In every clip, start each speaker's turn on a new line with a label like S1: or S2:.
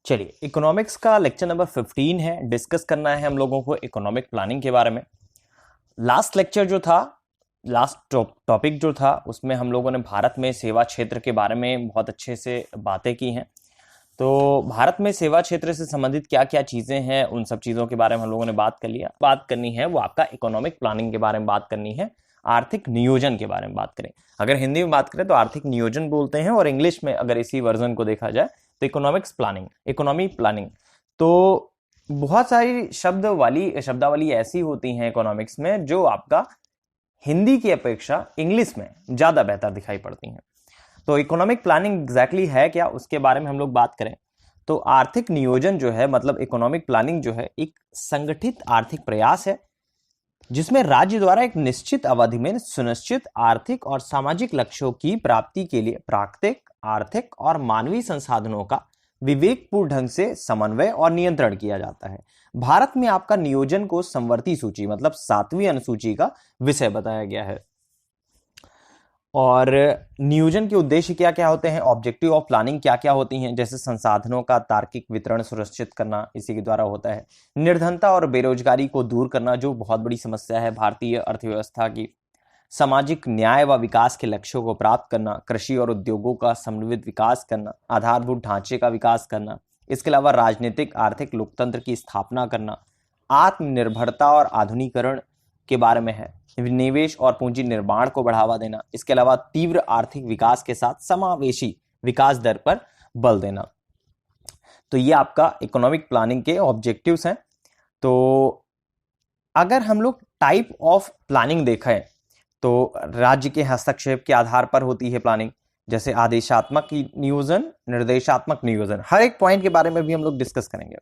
S1: चलिए, इकोनॉमिक्स का lecture number 15 है। डिस्कस करना है हम लोगों को इकोनॉमिक प्लानिंग के बारे में। लास्ट लेक्चर जो था, लास्ट टॉपिक जो था, उसमें हम लोगों ने भारत में सेवा क्षेत्र के बारे में बहुत अच्छे से बातें की हैं। तो भारत में सेवा क्षेत्र से संबंधित क्या क्या चीज़ें हैं, उन सब चीज़ों के बारे में हम लोगों ने बात कर लिया। बात करनी है वो आपका इकोनॉमिक प्लानिंग के बारे में बात करनी है, आर्थिक नियोजन के बारे में बात करें। अगर हिंदी में बात करें तो आर्थिक नियोजन बोलते हैं, और इंग्लिश में अगर इसी वर्जन को देखा जाए तो इकोनॉमिक्स प्लानिंग, इकोनॉमी प्लानिंग। तो बहुत सारी शब्दावली ऐसी होती हैं इकोनॉमिक्स में जो आपका हिंदी की अपेक्षा इंग्लिश में ज़्यादा बेहतर दिखाई पड़ती हैं। तो इकोनॉमिक प्लानिंग एग्जैक्टली है क्या, उसके बारे में हम लोग बात करें तो आर्थिक नियोजन जो है, मतलब इकोनॉमिक प्लानिंग जो है, एक संगठित आर्थिक प्रयास है जिसमें राज्य द्वारा एक निश्चित अवधि में सुनिश्चित आर्थिक और सामाजिक लक्ष्यों की प्राप्ति के लिए प्राकृतिक, आर्थिक और मानवीय संसाधनों का विवेकपूर्ण ढंग से समन्वय और नियंत्रण किया जाता है। भारत में आपका नियोजन को समवर्ती सूची मतलब 7वीं अनुसूची का विषय बताया गया है। और नियोजन के उद्देश्य क्या क्या होते हैं, ऑब्जेक्टिव ऑफ प्लानिंग क्या क्या होती हैं, जैसे संसाधनों का तार्किक वितरण सुनिश्चित करना इसी के द्वारा होता है। निर्धनता और बेरोजगारी को दूर करना जो बहुत बड़ी समस्या है भारतीय अर्थव्यवस्था की। सामाजिक न्याय व विकास के लक्ष्यों को प्राप्त करना, कृषि और उद्योगों का समन्वित विकास करना, आधारभूत ढांचे का विकास करना। इसके अलावा राजनीतिक आर्थिक लोकतंत्र की स्थापना करना, आत्मनिर्भरता और आधुनिकीकरण के बारे में है। निवेश और पूंजी निर्माण को बढ़ावा देना। इसके अलावा तीव्र आर्थिक विकास के साथ समावेशी विकास दर पर बल देना। तो ये आपका इकोनॉमिक प्लानिंग के ऑब्जेक्टिव्स हैं। तो अगर हम लोग टाइप ऑफ प्लानिंग देखें तो राज्य के हस्तक्षेप के आधार पर होती है प्लानिंग, जैसे आदेशात्मक नियोजन, निर्देशात्मक नियोजन। हर एक पॉइंट के बारे में भी हम लोग डिस्कस करेंगे।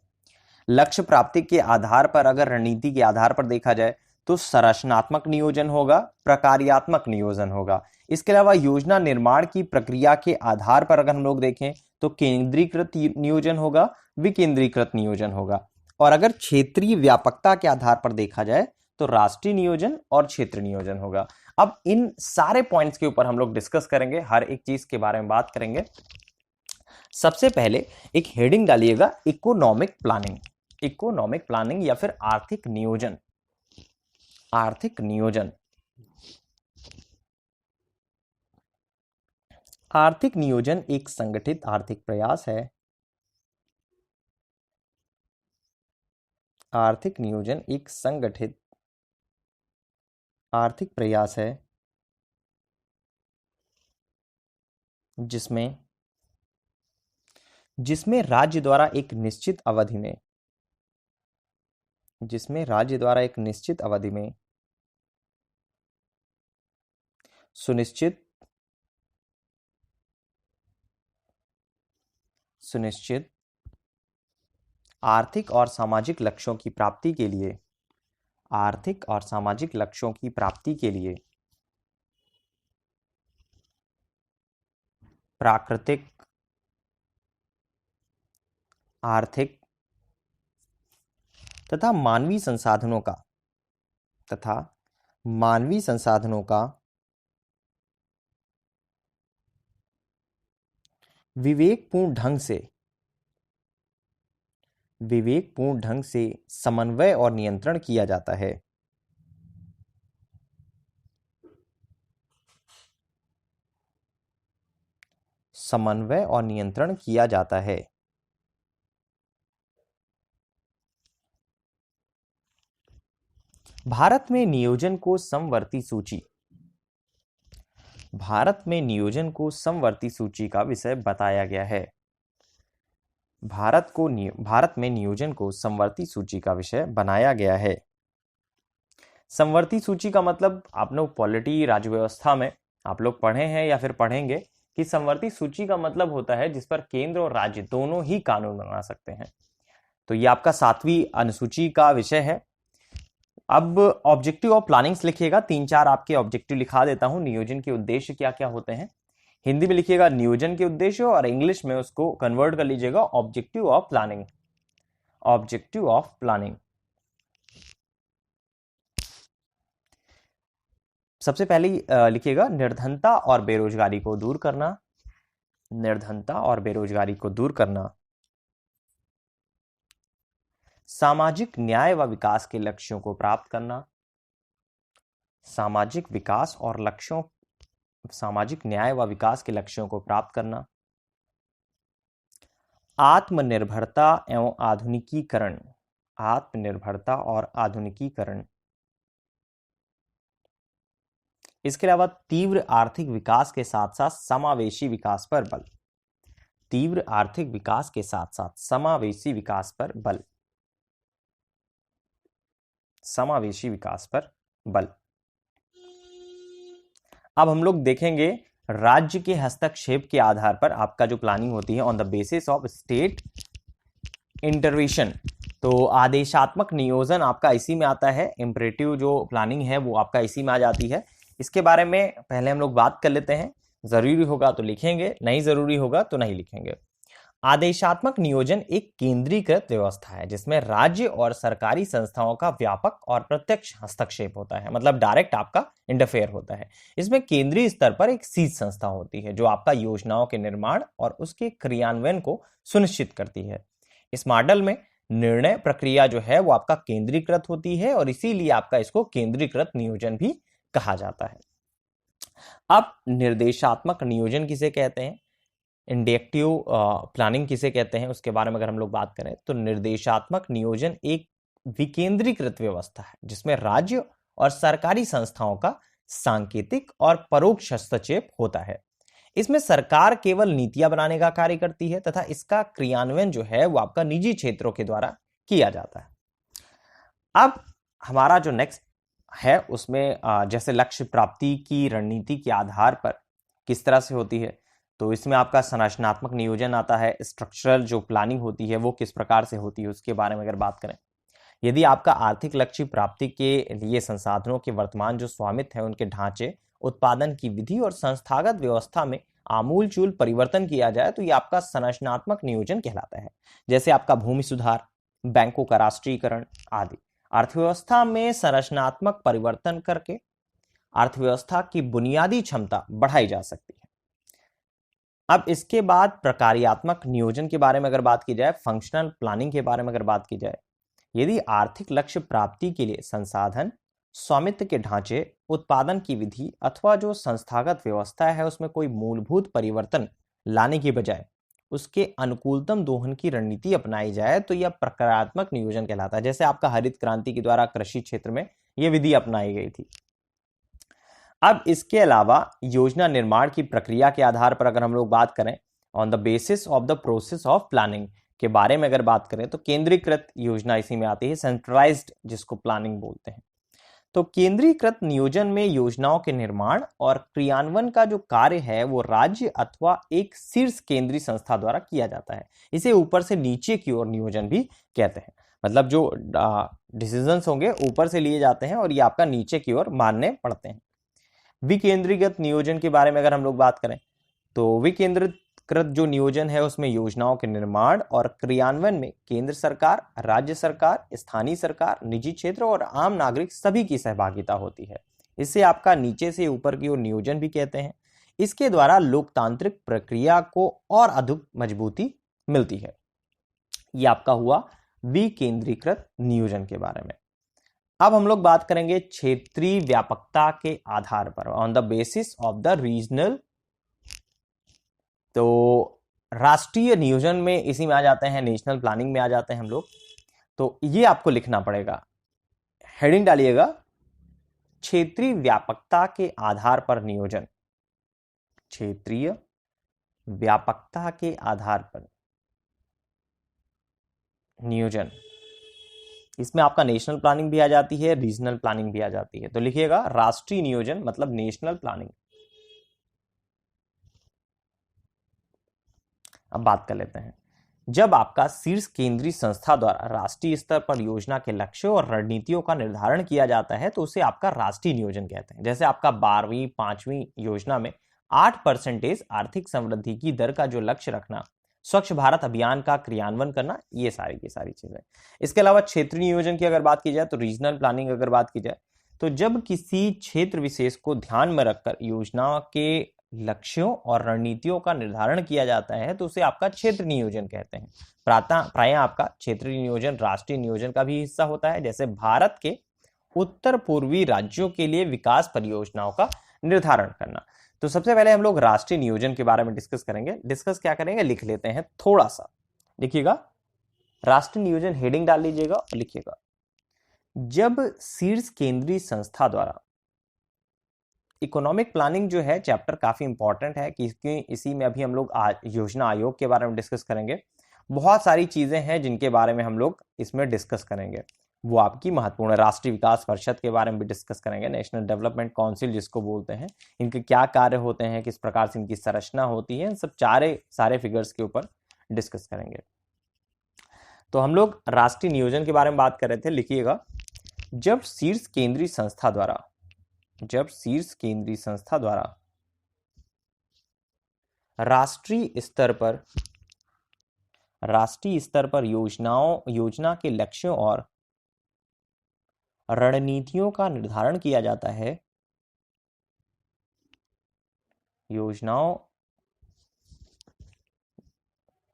S1: लक्ष्य प्राप्ति के आधार पर, अगर रणनीति के आधार पर देखा जाए तो संरचनात्मक नियोजन होगा, प्रकार्यात्मक नियोजन होगा। इसके अलावा योजना निर्माण की प्रक्रिया के आधार पर अगर हम लोग देखें तो केंद्रीकृत नियोजन होगा, विकेंद्रीकृत नियोजन होगा। और अगर क्षेत्रीय व्यापकता के आधार पर देखा जाए तो राष्ट्रीय नियोजन और क्षेत्र नियोजन होगा। अब इन सारे पॉइंट्स के ऊपर हम लोग डिस्कस करेंगे, हर एक चीज के बारे में बात करेंगे। सबसे पहले एक हेडिंग डालिएगा, इकोनॉमिक प्लानिंग। इकोनॉमिक प्लानिंग या फिर आर्थिक नियोजन। आर्थिक नियोजन। आर्थिक नियोजन एक संगठित आर्थिक प्रयास है। आर्थिक नियोजन एक संगठित आर्थिक प्रयास है जिसमें राज्य द्वारा एक निश्चित अवधि में सुनिश्चित आर्थिक और सामाजिक लक्ष्यों की प्राप्ति के लिए प्राकृतिक, आर्थिक तथा मानवीय संसाधनों का विवेकपूर्ण ढंग से समन्वय और नियंत्रण किया जाता है। समन्वय और नियंत्रण किया जाता है। भारत में नियोजन को समवर्ती सूची का विषय बताया गया है। भारत में नियोजन को समवर्ती सूची का विषय बनाया गया है। समवर्ती सूची का मतलब आप लोग पॉलिटी, राज्य व्यवस्था में आप लोग पढ़े हैं या फिर पढ़ेंगे कि समवर्ती सूची का मतलब होता है जिस पर केंद्र और राज्य दोनों ही कानून बना सकते हैं। तो ये आपका 7वीं अनुसूची का विषय है। अब ऑब्जेक्टिव ऑफ प्लानिंग्स लिखिएगा, 3-4 आपके ऑब्जेक्टिव लिखा देता हूं। नियोजन के उद्देश्य क्या क्या होते हैं, हिंदी में लिखिएगा नियोजन के उद्देश्य, और इंग्लिश में उसको कन्वर्ट कर लीजिएगा objective of planning. Objective of planning. सबसे पहले लिखिएगा निर्धनता और बेरोजगारी को दूर करना। निर्धनता और बेरोजगारी को दूर करना। सामाजिक न्याय व विकास के लक्ष्यों को प्राप्त करना, सामाजिक विकास और लक्ष्यों, सामाजिक न्याय व विकास के लक्ष्यों को प्राप्त करना, आत्मनिर्भरता एवं आधुनिकीकरण, आत्मनिर्भरता और आधुनिकीकरण। इसके अलावा तीव्र आर्थिक विकास के साथ साथ समावेशी विकास पर बल, तीव्र आर्थिक विकास के साथ साथ समावेशी विकास पर बल, समावेशी विकास पर बल। अब हम लोग देखेंगे राज्य के हस्तक्षेप के आधार पर आपका जो प्लानिंग होती है on the basis of state intervention. तो आदेशात्मक नियोजन आपका इसी में आता है, इंपरेटिव जो प्लानिंग है वो आपका इसी में आ जाती है। इसके बारे में पहले हम लोग बात कर लेते हैं, जरूरी होगा तो लिखेंगे, नहीं जरूरी होगा तो नहीं लिखेंगे। आदेशात्मक नियोजन एक केंद्रीकृत व्यवस्था है जिसमें राज्य और सरकारी संस्थाओं का व्यापक और प्रत्यक्ष हस्तक्षेप होता है, मतलब डायरेक्ट आपका इंटरफेयर होता है। इसमें केंद्रीय स्तर पर एक शीर्ष संस्था होती है जो आपका योजनाओं के निर्माण और उसके क्रियान्वयन को सुनिश्चित करती है। इस मॉडल में निर्णय प्रक्रिया जो है वो आपका केंद्रीकृत होती है और इसीलिए आपका इसको केंद्रीकृत नियोजन भी कहा जाता है। अब निर्देशात्मक नियोजन किसे कहते हैं, इंडक्टिव प्लानिंग किसे कहते हैं, उसके बारे में अगर हम लोग बात करें तो निर्देशात्मक नियोजन एक विकेंद्रीकृत व्यवस्था है जिसमें राज्य और सरकारी संस्थाओं का सांकेतिक और परोक्ष हस्तक्षेप होता है। इसमें सरकार केवल नीतियां बनाने का कार्य करती है तथा इसका क्रियान्वयन जो है वो आपका निजी क्षेत्रों के द्वारा किया जाता है। अब हमारा जो नेक्स्ट है उसमें जैसे लक्ष्य प्राप्ति की रणनीति के आधार पर किस तरह से होती है, तो इसमें आपका संरचनात्मक नियोजन आता है। स्ट्रक्चरल जो प्लानिंग होती है वो किस प्रकार से होती है उसके बारे में अगर बात करें, यदि आपका आर्थिक लक्ष्य प्राप्ति के लिए संसाधनों के वर्तमान जो स्वामित्व है उनके ढांचे, उत्पादन की विधि और संस्थागत व्यवस्था में आमूलचूल परिवर्तन किया जाए तो ये आपका संरचनात्मक नियोजन कहलाता है। जैसे आपका भूमि सुधार, बैंकों का राष्ट्रीयकरण आदि। अर्थव्यवस्था में संरचनात्मक परिवर्तन करके अर्थव्यवस्था की बुनियादी क्षमता बढ़ाई जा सकती है। अब इसके बाद प्रकार्यात्मक नियोजन के बारे में अगर बात की जाए, फंक्शनल प्लानिंग के बारे में अगर बात की जाए, यदि आर्थिक लक्ष्य प्राप्ति के लिए संसाधन, स्वामित्व के ढांचे, उत्पादन की विधि अथवा जो संस्थागत व्यवस्था है उसमें कोई मूलभूत परिवर्तन लाने की बजाय उसके अनुकूलतम दोहन की रणनीति अपनाई जाए तो यह प्रकारात्मक नियोजन कहलाता है। जैसे आपका हरित क्रांति के द्वारा कृषि क्षेत्र में यह विधि अपनाई गई थी। अब इसके अलावा योजना निर्माण की प्रक्रिया के आधार पर अगर हम लोग बात करें, on the basis of the process of planning के बारे में अगर बात करें तो केंद्रीकृत योजना इसी में आती है, सेंट्रलाइज्ड जिसको प्लानिंग बोलते हैं। तो केंद्रीकृत नियोजन में योजनाओं के निर्माण और क्रियान्वयन का जो कार्य है वो राज्य अथवा एक शीर्ष केंद्रीय संस्था द्वारा किया जाता है। इसे ऊपर से नीचे की ओर नियोजन भी कहते हैं, मतलब जो डिसीजंस होंगे ऊपर से लिए जाते हैं और ये आपका नीचे की ओर मानने पड़ते हैं। विकेंद्रीकृत नियोजन के बारे में अगर हम लोग बात करें तो विकेंद्रीकृत जो नियोजन है उसमें योजनाओं के निर्माण और क्रियान्वयन में केंद्र सरकार, राज्य सरकार, स्थानीय सरकार, निजी क्षेत्र और आम नागरिक सभी की सहभागिता होती है। इसे आपका नीचे से ऊपर की ओर नियोजन भी कहते हैं। इसके द्वारा लोकतांत्रिक प्रक्रिया को और अधिक मजबूती मिलती है। यह आपका हुआ विकेंद्रीकृत नियोजन के बारे में। अब हम लोग बात करेंगे क्षेत्रीय व्यापकता के आधार पर, on the basis of the regional. तो राष्ट्रीय नियोजन में इसी में आ जाते हैं, नेशनल प्लानिंग में आ जाते हैं हम लोग। तो ये आपको लिखना पड़ेगा, हेडिंग डालिएगा, क्षेत्रीय व्यापकता के आधार पर नियोजन, क्षेत्रीय व्यापकता के आधार पर नियोजन। इसमें आपका नेशनल प्लानिंग भी आ जाती है, रीजनल प्लानिंग भी आ जाती है। तो लिखिएगा राष्ट्रीय नियोजन मतलब नेशनल प्लानिंग। अब बात कर लेते हैं, जब आपका शीर्ष केंद्रीय संस्था द्वारा राष्ट्रीय स्तर पर योजना के लक्ष्यों और रणनीतियों का निर्धारण किया जाता है तो उसे आपका राष्ट्रीय नियोजन कहते हैं। जैसे आपका 12वीं 5वीं योजना में 8% आर्थिक समृद्धि की दर का जो लक्ष्य रखना, स्वच्छ भारत अभियान का क्रियान्वयन करना, ये सारी की सारी चीजें। इसके अलावा क्षेत्रीय नियोजन की अगर बात की जाए तो रीजनल प्लानिंग अगर बात की जाए तो जब किसी क्षेत्र विशेष को ध्यान में रखकर योजना के लक्ष्यों और रणनीतियों का निर्धारण किया जाता है तो उसे आपका क्षेत्र नियोजन कहते हैं। प्रायः आपका क्षेत्रीय नियोजन राष्ट्रीय नियोजन का भी हिस्सा होता है। जैसे भारत के उत्तर पूर्वी राज्यों के लिए विकास परियोजनाओं का निर्धारण करना। तो सबसे पहले हम लोग राष्ट्रीय नियोजन के बारे में डिस्कस करेंगे। डिस्कस क्या करेंगे, लिख लेते हैं थोड़ा सा। लिखिएगा, राष्ट्रीय नियोजन हेडिंग डाल लीजिएगा और लिखिएगा, जब शीर्ष केंद्रीय संस्था द्वारा, इकोनॉमिक प्लानिंग जो है चैप्टर काफी इंपॉर्टेंट है क्योंकि इसी में अभी हम लोग योजना आयोग के बारे में डिस्कस करेंगे। बहुत सारी चीजें हैं जिनके बारे में हम लोग इसमें डिस्कस करेंगे, वो आपकी महत्वपूर्ण। राष्ट्रीय विकास परिषद के बारे में भी डिस्कस करेंगे, नेशनल डेवलपमेंट काउंसिल जिसको बोलते हैं, इनके क्या कार्य होते हैं, किस प्रकार से इनकी संरचना होती है, इन सब सारे फिगर्स के ऊपर डिस्कस करेंगे। तो हम लोग राष्ट्रीय नियोजन के बारे में बात कर रहे थे। लिखिएगा, जब शीर्ष केंद्रीय संस्था द्वारा राष्ट्रीय स्तर पर योजना के लक्ष्यों और रणनीतियों का निर्धारण किया जाता है,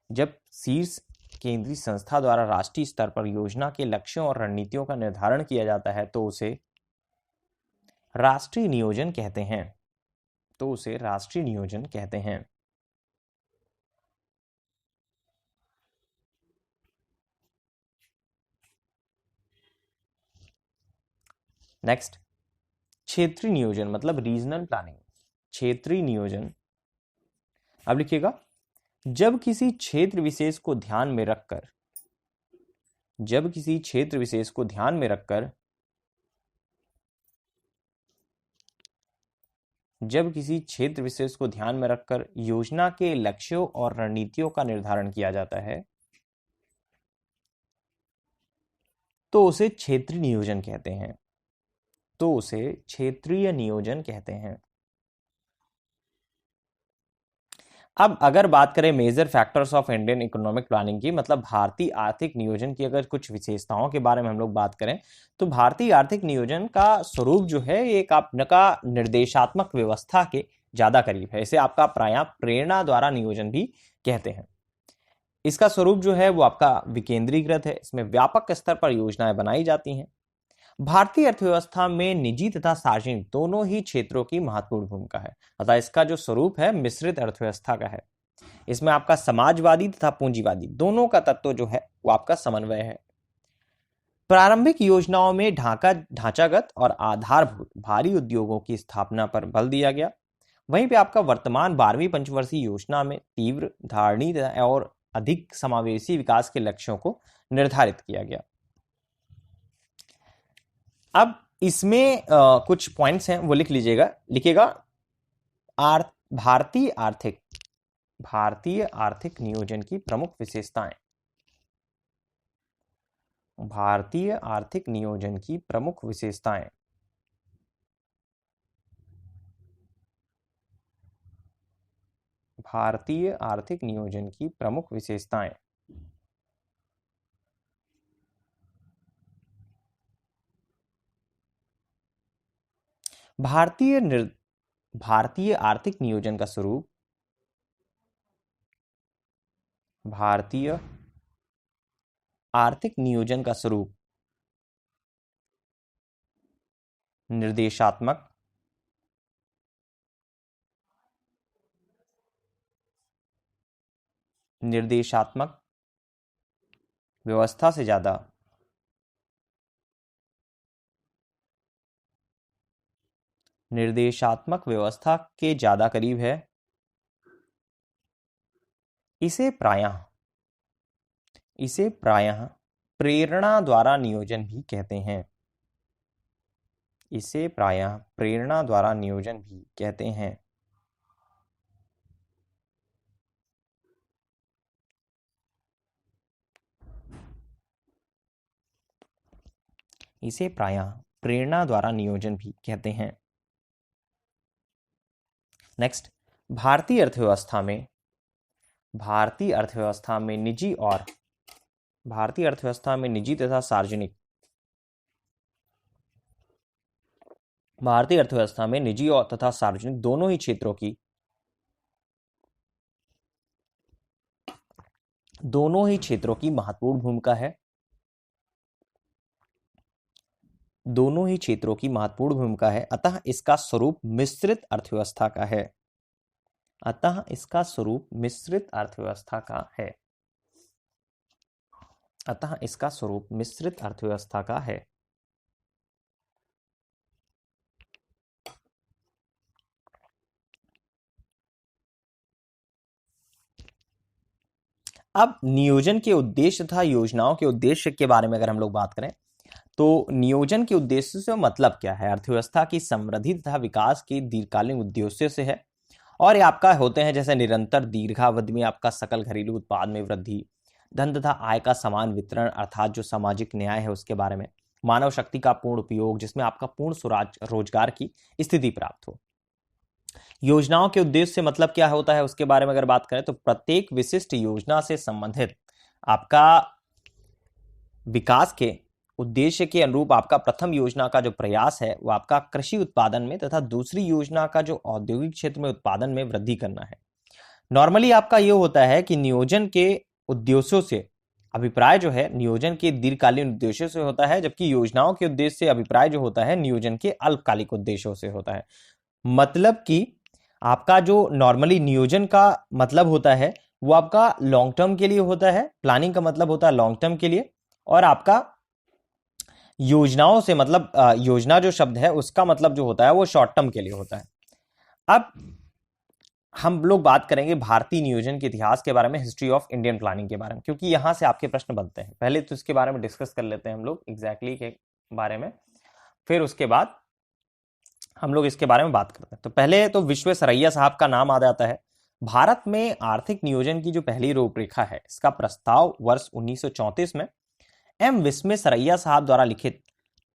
S1: जब शीर्ष केंद्रीय संस्था द्वारा राष्ट्रीय स्तर पर योजना के लक्ष्यों और रणनीतियों का निर्धारण किया जाता है तो उसे राष्ट्रीय नियोजन कहते हैं। नेक्स्ट, क्षेत्रीय नियोजन मतलब रीजनल प्लानिंग। क्षेत्रीय नियोजन, अब लिखिएगा, जब किसी क्षेत्र विशेष को ध्यान में रखकर योजना के लक्ष्यों और रणनीतियों का निर्धारण किया जाता है तो उसे क्षेत्रीय नियोजन कहते हैं। अब अगर बात करें major factors of Indian economic planning की, मतलब भारतीय आर्थिक नियोजन की अगर कुछ विशेषताओं के बारे में हम लोग बात करें तो भारतीय आर्थिक नियोजन का स्वरूप जो है एक आपका निर्देशात्मक व्यवस्था के ज्यादा करीब है। इसे आपका प्रायः प्रेरणा द्वारा नियोजन भी कहते हैं। इसका स्वरूप जो है वो आपका विकेंद्रीकृत है। इसमें व्यापक स्तर पर योजनाएं बनाई जाती हैं। भारतीय अर्थव्यवस्था में निजी तथा सार्वजनिक दोनों ही क्षेत्रों की महत्वपूर्ण भूमिका है, अतः इसका जो स्वरूप है मिश्रित अर्थव्यवस्था का है। इसमें आपका समाजवादी तथा पूंजीवादी दोनों का तत्व जो है वो आपका समन्वय है। प्रारंभिक योजनाओं में ढांचागत और आधारभूत भारी उद्योगों की स्थापना पर बल दिया गया। वहीं पे आपका वर्तमान 12वीं पंचवर्षीय योजना में तीव्र धारणी और अधिक समावेशी विकास के लक्ष्यों को निर्धारित किया गया। अब इसमें कुछ पॉइंट्स हैं वो लिख लीजिएगा। लिखिएगा, भारतीय आर्थिक नियोजन की प्रमुख विशेषताएं। भारतीय आर्थिक नियोजन की प्रमुख विशेषताएं। भारतीय आर्थिक नियोजन की प्रमुख विशेषताएं। भारतीय आर्थिक नियोजन का स्वरूप। भारतीय आर्थिक नियोजन का स्वरूप निर्देशात्मक व्यवस्था से ज्यादा निर्देशात्मक व्यवस्था के ज्यादा करीब है। इसे प्रायः प्रेरणा द्वारा नियोजन भी कहते हैं। इसे प्रायः प्रेरणा द्वारा नियोजन भी कहते हैं। इसे प्रायः प्रेरणा द्वारा नियोजन भी कहते हैं। नेक्स्ट, भारतीय अर्थव्यवस्था में निजी तथा सार्वजनिक दोनों ही क्षेत्रों की दोनों ही क्षेत्रों की महत्वपूर्ण भूमिका है। दोनों ही क्षेत्रों की महत्वपूर्ण भूमिका है, अतः इसका स्वरूप मिश्रित अर्थव्यवस्था का है। अतः इसका स्वरूप मिश्रित अर्थव्यवस्था का है। अतः इसका स्वरूप मिश्रित अर्थव्यवस्था का है। अब नियोजन के उद्देश्य तथा योजनाओं के उद्देश्य के बारे में अगर हम लोग बात करें तो नियोजन के उद्देश्य से मतलब क्या है? अर्थव्यवस्था की समृद्धि तथा विकास के दीर्घकालीन उद्देश्य से है, और ये आपका होते हैं जैसे निरंतर दीर्घावधि में आपका सकल घरेलू उत्पाद में वृद्धि, धन तथा आय का समान वितरण अर्थात जो सामाजिक न्याय है उसके बारे में, मानव शक्ति का पूर्ण उपयोग जिसमें आपका पूर्ण स्वराज रोजगार की स्थिति प्राप्त हो। योजनाओं के उद्देश्य से मतलब क्या होता है उसके बारे में अगर बात करें तो प्रत्येक विशिष्ट योजना से संबंधित आपका विकास के उद्देश्य के अनुरूप आपका प्रथम योजना का जो प्रयास है वो आपका कृषि उत्पादन में तथा दूसरी योजना का जो औद्योगिक क्षेत्र में उत्पादन में वृद्धि करना है। नॉर्मली आपका ये होता है कि नियोजन के उद्देश्यों से अभिप्राय जो है नियोजन के दीर्घकालीन उद्देश्यों से होता है, जबकि योजनाओं के उद्देश्य से अभिप्राय जो होता है नियोजन के अल्पकालिक उद्देश्यों से होता है। मतलब कि आपका जो नॉर्मली नियोजन का मतलब होता है वो आपका लॉन्ग टर्म के लिए होता है, प्लानिंग का मतलब होता है लॉन्ग टर्म के लिए, और आपका योजनाओं से मतलब योजना जो शब्द है उसका मतलब जो होता है वो शॉर्ट टर्म के लिए होता है। अब हम लोग बात करेंगे भारतीय नियोजन के इतिहास के बारे में, हिस्ट्री ऑफ इंडियन प्लानिंग के बारे में, क्योंकि यहां से आपके प्रश्न बनते हैं। पहले तो इसके बारे में डिस्कस कर लेते हैं हम लोग एग्जैक्टली के बारे में, फिर उसके बाद हम लोग इसके बारे में बात करते हैं। तो पहले तो विश्वेश्वरैया साहब का नाम आ जाता है। भारत में आर्थिक नियोजन की जो पहली रूपरेखा है इसका प्रस्ताव वर्ष 1934 में एम विश्वेश्वरैया साहब द्वारा लिखित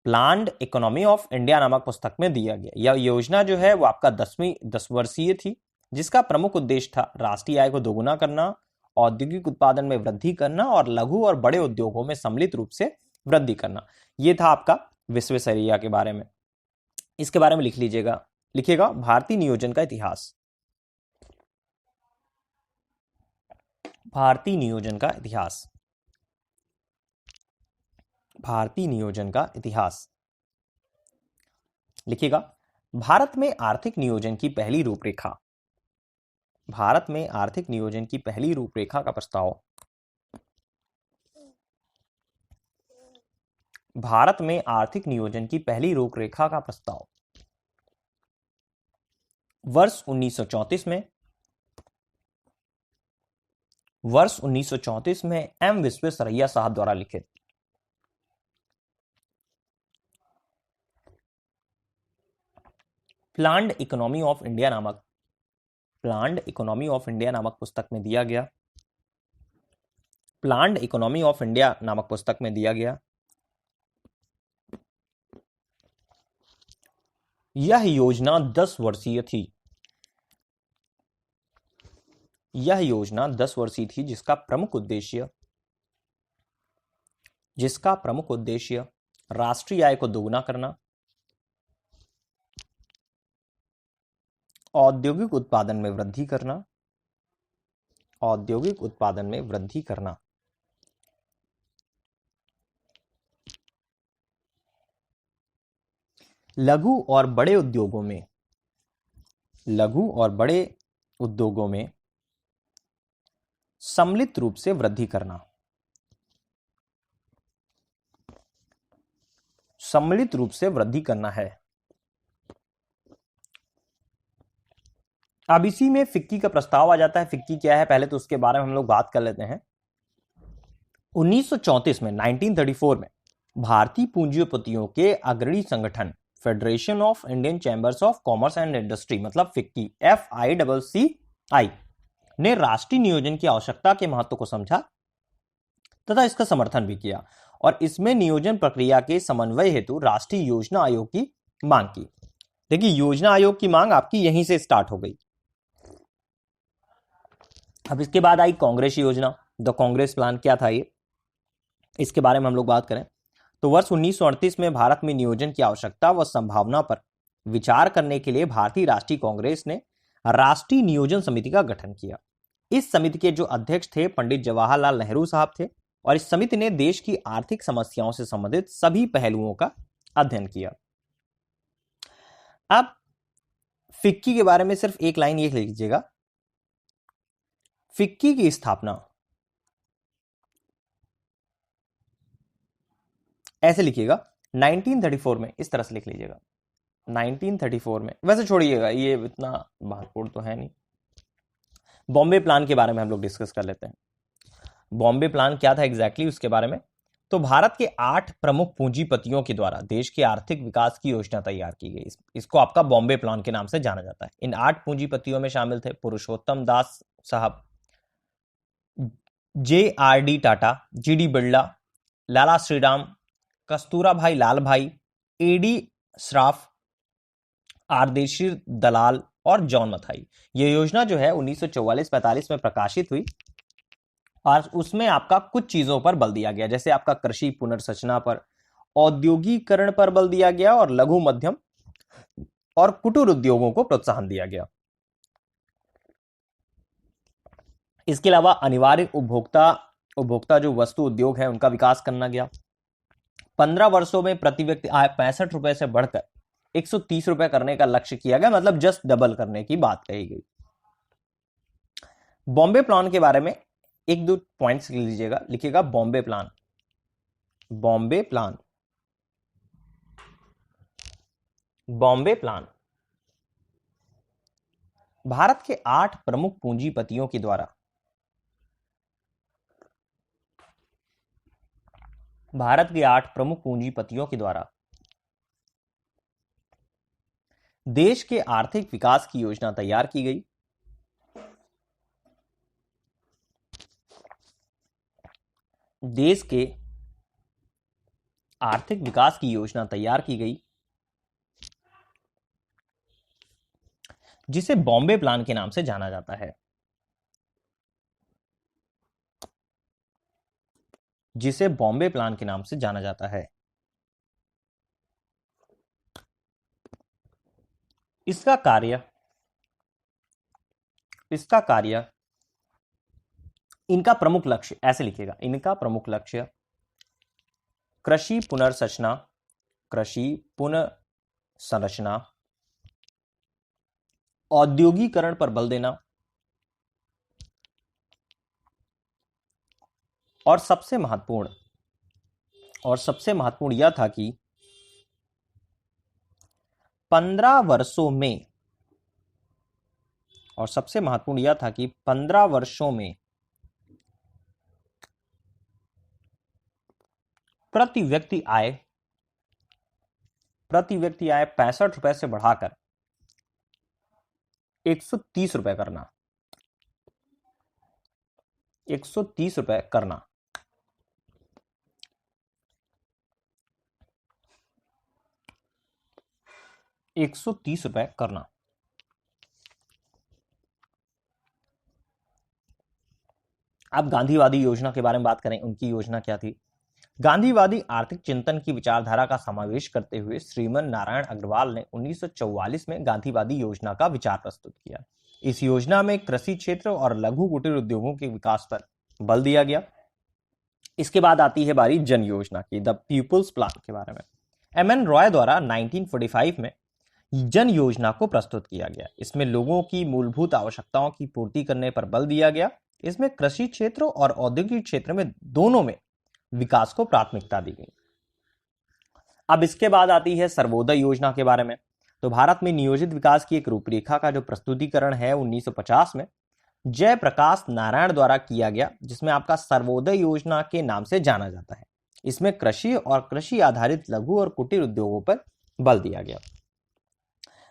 S1: प्लान्ड इकोनॉमी ऑफ इंडिया नामक पुस्तक में दिया गया। यह योजना जो है वो आपका 10 वर्षीय थी, जिसका प्रमुख उद्देश्य था राष्ट्रीय आय को दोगुना करना, औद्योगिक उत्पादन में वृद्धि करना और लघु और बड़े उद्योगों में सम्मिलित रूप से वृद्धि करना। यह था आपका विश्वेश्वरैया के बारे में। इसके बारे में लिख लीजिएगा, लिखिएगा भारतीय नियोजन का इतिहास। भारतीय नियोजन का इतिहास। भारतीय नियोजन का इतिहास लिखिएगा। भारत में आर्थिक नियोजन की पहली रूपरेखा। भारत में आर्थिक नियोजन की पहली रूपरेखा का प्रस्ताव भारत में आर्थिक नियोजन की पहली रूपरेखा का प्रस्ताव वर्ष 1934 में एम विश्वेश्वरैया साहब द्वारा लिखित प्लान्ड इकोनॉमी ऑफ इंडिया नामक पुस्तक में दिया गया। प्लान्ड इकोनॉमी ऑफ इंडिया नामक पुस्तक में दिया गया। यह योजना 10 वर्षीय थी। यह योजना 10 वर्षीय थी जिसका प्रमुख उद्देश्य राष्ट्रीय आय को दोगुना करना, औद्योगिक उत्पादन में वृद्धि करना, लघु और बड़े उद्योगों में सम्मिलित रूप से वृद्धि करना है। अब इसी में फिक्की का प्रस्ताव आ जाता है। फिक्की क्या है पहले तो उसके बारे में हम लोग बात कर लेते हैं। 1934 में 1934 में भारतीय पूंजीपतियों के अग्रणी संगठन federation of Indian chambers of commerce and industry मतलब फिक्की FICCI ने राष्ट्रीय नियोजन की आवश्यकता के महत्व को समझा तथा इसका समर्थन भी किया और इसमें नियोजन प्रक्रिया के समन्वय हेतु राष्ट्रीय योजना आयोग की मांग की। देखिए योजना आयोग की मांग आपकी यहीं से स्टार्ट हो गई। अब इसके बाद आई कांग्रेस योजना, द कांग्रेस प्लान। क्या था ये, इसके बारे में हम लोग बात करें तो वर्ष 1938 में भारत में नियोजन की आवश्यकता व संभावना पर विचार करने के लिए भारतीय राष्ट्रीय कांग्रेस ने राष्ट्रीय नियोजन समिति का गठन किया। इस समिति के जो अध्यक्ष थे पंडित जवाहरलाल नेहरू साहब थे, और इस समिति ने देश की आर्थिक समस्याओं से संबंधित सभी पहलुओं का अध्ययन किया। अब फिक्की के बारे में सिर्फ एक लाइन ये लिख लीजिएगा, फिक्की की स्थापना ऐसे लिखिएगा 1934 में, इस तरह से लिख लीजिएगा 1934 में। वैसे छोड़िएगा, ये इतना महत्वपूर्ण तो है नहीं। बॉम्बे प्लान के बारे में हम लोग डिस्कस कर लेते हैं। बॉम्बे प्लान क्या था एग्जैक्टली उसके बारे में। तो भारत के 8 प्रमुख पूंजीपतियों के द्वारा देश के आर्थिक विकास की योजना तैयार की गई। इसको आपका बॉम्बे प्लान के नाम से जाना जाता है। इन 8 पूंजीपतियों में शामिल थे पुरुषोत्तम दास साहब, JRD टाटा, GD बिरला, लाला श्रीराम, कस्तूरा भाई लाल भाई, AD श्राफ, आरदेशीर दलाल और जॉन मथाई। ये योजना जो है 1944-45 में प्रकाशित हुई और उसमें आपका कुछ चीजों पर बल दिया गया, जैसे आपका कृषि पुनर्संरचना पर, औद्योगिकरण पर बल दिया गया और लघु मध्यम और कुटीर उद्योगों को प्रोत्साहन दिया गया। इसके अलावा अनिवार्य उपभोक्ता जो वस्तु उद्योग है उनका विकास करना गया। 15 वर्षों में प्रति व्यक्ति आय 65 रुपए से बढ़कर 130 रुपए करने का लक्ष्य किया गया, मतलब जस्ट डबल करने की बात कही गई। बॉम्बे प्लान के बारे में एक दो पॉइंट्स लीजिएगा, लिखिएगा Bombay plan. Bombay plan, Bombay plan Bharat के 8 प्रमुख पूंजीपतियों के द्वारा देश के आर्थिक विकास की योजना तैयार की गई। देश के आर्थिक विकास की योजना तैयार की गई, जिसे बॉम्बे प्लान के नाम से जाना जाता है। जिसे बॉम्बे प्लान के नाम से जाना जाता है। इसका कार्य इनका प्रमुख लक्ष्य ऐसे लिखिएगा, इनका प्रमुख लक्ष्य कृषि पुनर्संरचना, औद्योगिकरण पर बल देना और सबसे महत्वपूर्ण यह था कि 15 वर्षों में प्रति व्यक्ति आय 65 रुपए से बढ़ाकर 130 रुपए करना। 130 रुपए करना। अब गांधीवादी योजना के बारे में बात करें, उनकी योजना क्या थी। गांधीवादी आर्थिक चिंतन की विचारधारा का समावेश करते हुए श्रीमन नारायण अग्रवाल ने 1944 में गांधीवादी योजना का विचार प्रस्तुत किया। इस योजना में कृषि क्षेत्र और लघु कुटीर उद्योगों के विकास पर बल दिया गया। इसके बाद आती है बारी जन योजना की, द पीपुल्स प्लान के बारे में। MN रॉय द्वारा 1945 में जन योजना को प्रस्तुत किया गया। इसमें लोगों की मूलभूत आवश्यकताओं की पूर्ति करने पर बल दिया गया। इसमें कृषि क्षेत्र और औद्योगिक क्षेत्र में दोनों में विकास को प्राथमिकता दी गई। अब इसके बाद आती है सर्वोदय योजना के बारे में। तो भारत में नियोजित विकास की एक रूपरेखा का जो प्रस्तुतिकरण है 1950 में जयप्रकाश नारायण द्वारा किया गया, जिसमें आपका सर्वोदय योजना के नाम से जाना जाता है। इसमें कृषि और कृषि आधारित लघु और कुटीर उद्योगों पर बल दिया गया।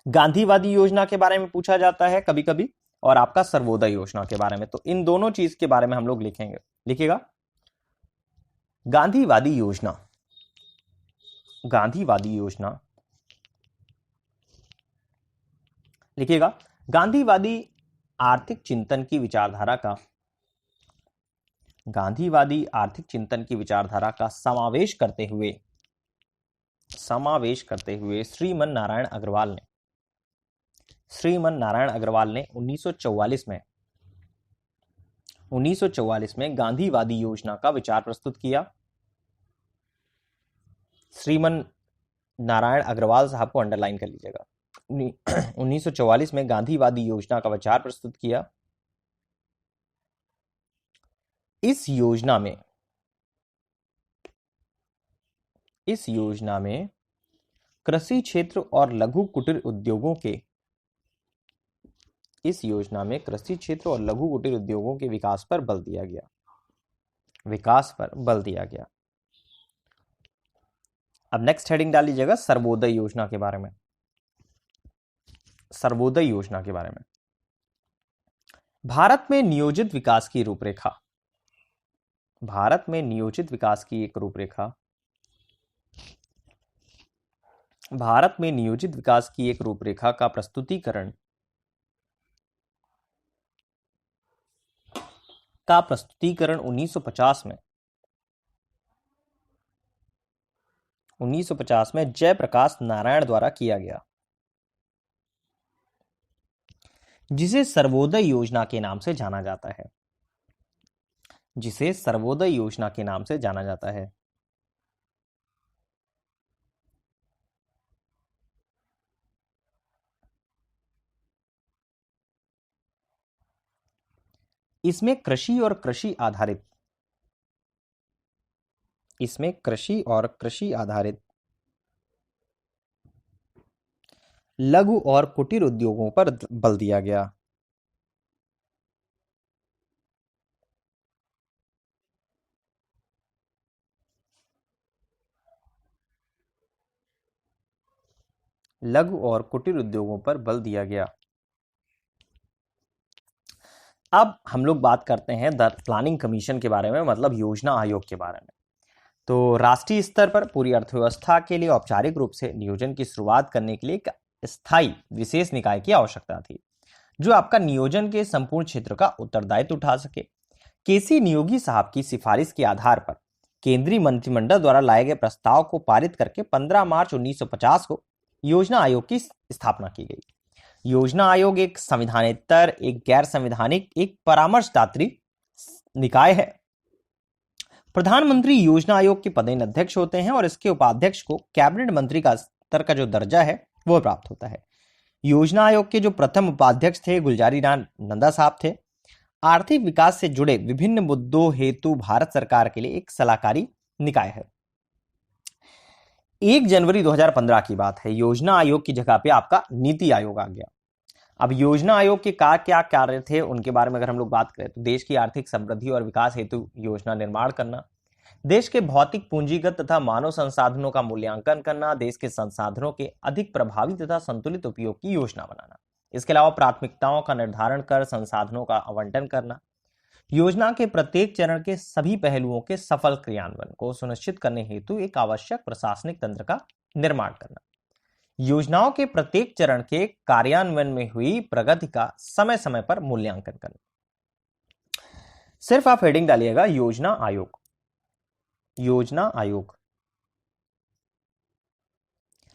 S1: गांधीवादी योजना के बारे में पूछा जाता है कभी कभी, और आपका सर्वोदय योजना के बारे में। तो इन दोनों चीज के बारे में हम लोग लिखेंगे। लिखिएगा गांधीवादी योजना। लिखिएगा गांधीवादी आर्थिक चिंतन की विचारधारा का समावेश करते हुए श्रीमन नारायण अग्रवाल ने 1944 में 1944 में गांधीवादी योजना का विचार प्रस्तुत किया। श्रीमन नारायण अग्रवाल साहब को अंडरलाइन कर लीजिएगा। 1944 में गांधीवादी योजना का विचार प्रस्तुत किया। इस योजना में कृषि क्षेत्र और लघु कुटीर उद्योगों के विकास पर बल दिया गया। अब नेक्स्ट हेडिंग डाल लीजिएगा सर्वोदय योजना के बारे में। सर्वोदय योजना के बारे में, भारत में नियोजित विकास की एक रूपरेखा का प्रस्तुतिकरण 1950 में जयप्रकाश नारायण द्वारा किया गया, जिसे सर्वोदय योजना के नाम से जाना जाता है। इसमें कृषि और कृषि आधारित लघु और कुटीर उद्योगों पर बल दिया गया। अब हम लोग बात करते हैं द प्लानिंग कमीशन के बारे में, मतलब योजना आयोग के बारे में। तो राष्ट्रीय स्तर पर पूरी अर्थव्यवस्था के लिए औपचारिक रूप से नियोजन की शुरुआत करने के लिए एक स्थायी विशेष निकाय की आवश्यकता थी, जो आपका नियोजन के संपूर्ण क्षेत्र का उत्तरदायित्व उठा सके। केसी नियोगी साहब की सिफारिश के आधार पर केंद्रीय मंत्रिमंडल द्वारा लाए गए प्रस्ताव को पारित करके 15 मार्च 1950 को योजना आयोग की स्थापना की गई। योजना आयोग एक संविधानेतर, एक गैर संवैधानिक, एक परामर्शदात्री निकाय है। प्रधानमंत्री योजना आयोग के पदेन अध्यक्ष होते हैं और इसके उपाध्यक्ष को कैबिनेट मंत्री का स्तर का जो दर्जा है वो प्राप्त होता है। योजना आयोग के जो प्रथम उपाध्यक्ष थे गुलजारी लाल नंदा साहब थे। आर्थिक विकास से जुड़े विभिन्न मुद्दों हेतु भारत सरकार के लिए एक सलाहकारी निकाय है। 1 जनवरी 2015 की बात है, योजना आयोग की जगह पे आपका नीति आयोग आ गया। अब योजना आयोग के क्या कार्य थे उनके बारे में अगर हम लोग बात करें तो देश की आर्थिक समृद्धि और विकास हेतु योजना निर्माण करना, देश के भौतिक पूंजीगत तथा मानव संसाधनों का मूल्यांकन करना, देश के संसाधनों के अधिक प्रभावी तथा संतुलित उपयोग की योजना बनाना, इसके अलावा प्राथमिकताओं का निर्धारण कर संसाधनों का आवंटन करना, योजना के प्रत्येक चरण के सभी पहलुओं के सफल क्रियान्वयन को सुनिश्चित करने हेतु एक आवश्यक प्रशासनिक तंत्र का निर्माण करना, योजनाओं के प्रत्येक चरण के कार्यान्वयन में हुई प्रगति का समय समय पर मूल्यांकन करना। सिर्फ आप हेडिंग डालिएगा योजना आयोग।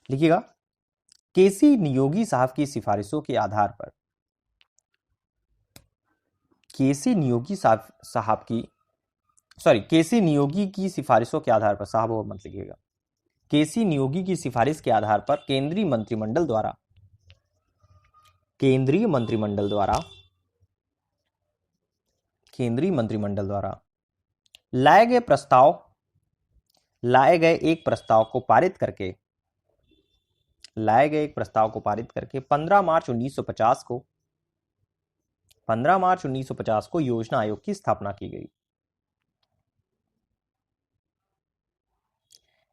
S1: लिखिएगा केसी नियोगी साहब की सिफारिशों के आधार पर, केसी नियोगी की सिफारिशों के आधार पर, साहब और मत लिखिएगा, केसी नियोगी की सिफारिश के आधार पर केंद्रीय मंत्रिमंडल द्वारा लाए गए एक प्रस्ताव को पारित करके 15 मार्च 1950 को योजना आयोग की स्थापना की गई।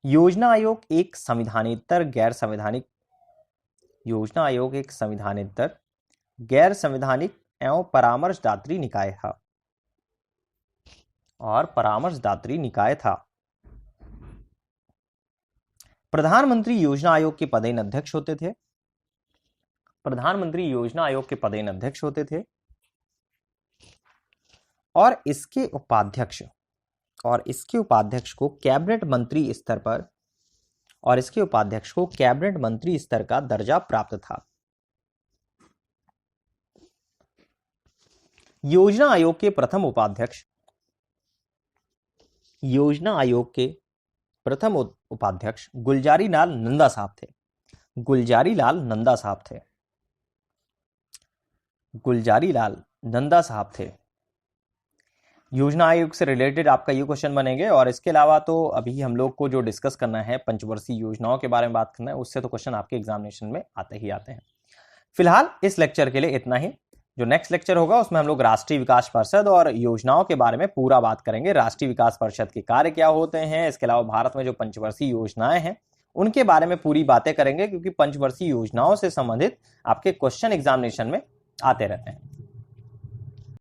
S1: योजना आयोग एक संविधानेतर गैर संवैधानिक एवं परामर्शदात्री निकाय था। प्रधानमंत्री योजना आयोग के पदेन अध्यक्ष होते थे और इसके उपाध्यक्ष को कैबिनेट मंत्री स्तर का दर्जा प्राप्त था। योजना आयोग के प्रथम उपाध्यक्ष, योजना आयोग के प्रथम उपाध्यक्ष गुलजारी लाल नंदा साहब थे। गुलजारी लाल नंदा साहब थे। गुलजारी लाल नंदा साहब थे। योजना आयोग से रिलेटेड आपका ये क्वेश्चन बनेंगे। और इसके अलावा तो अभी हम लोग को जो डिस्कस करना है पंचवर्षीय योजनाओं के बारे में बात करना है, उससे तो क्वेश्चन आपके एग्जामिनेशन में आते ही आते हैं। फिलहाल इस लेक्चर के लिए इतना ही। जो नेक्स्ट लेक्चर होगा उसमें हम लोग राष्ट्रीय विकास परिषद और योजनाओं के बारे में पूरा बात करेंगे। राष्ट्रीय विकास परिषद के कार्य क्या होते हैं, इसके अलावा भारत में जो पंचवर्षीय योजनाएं हैं उनके बारे में पूरी बातें करेंगे, क्योंकि पंचवर्षीय योजनाओं से संबंधित आपके क्वेश्चन एग्जामिनेशन में आते रहते हैं।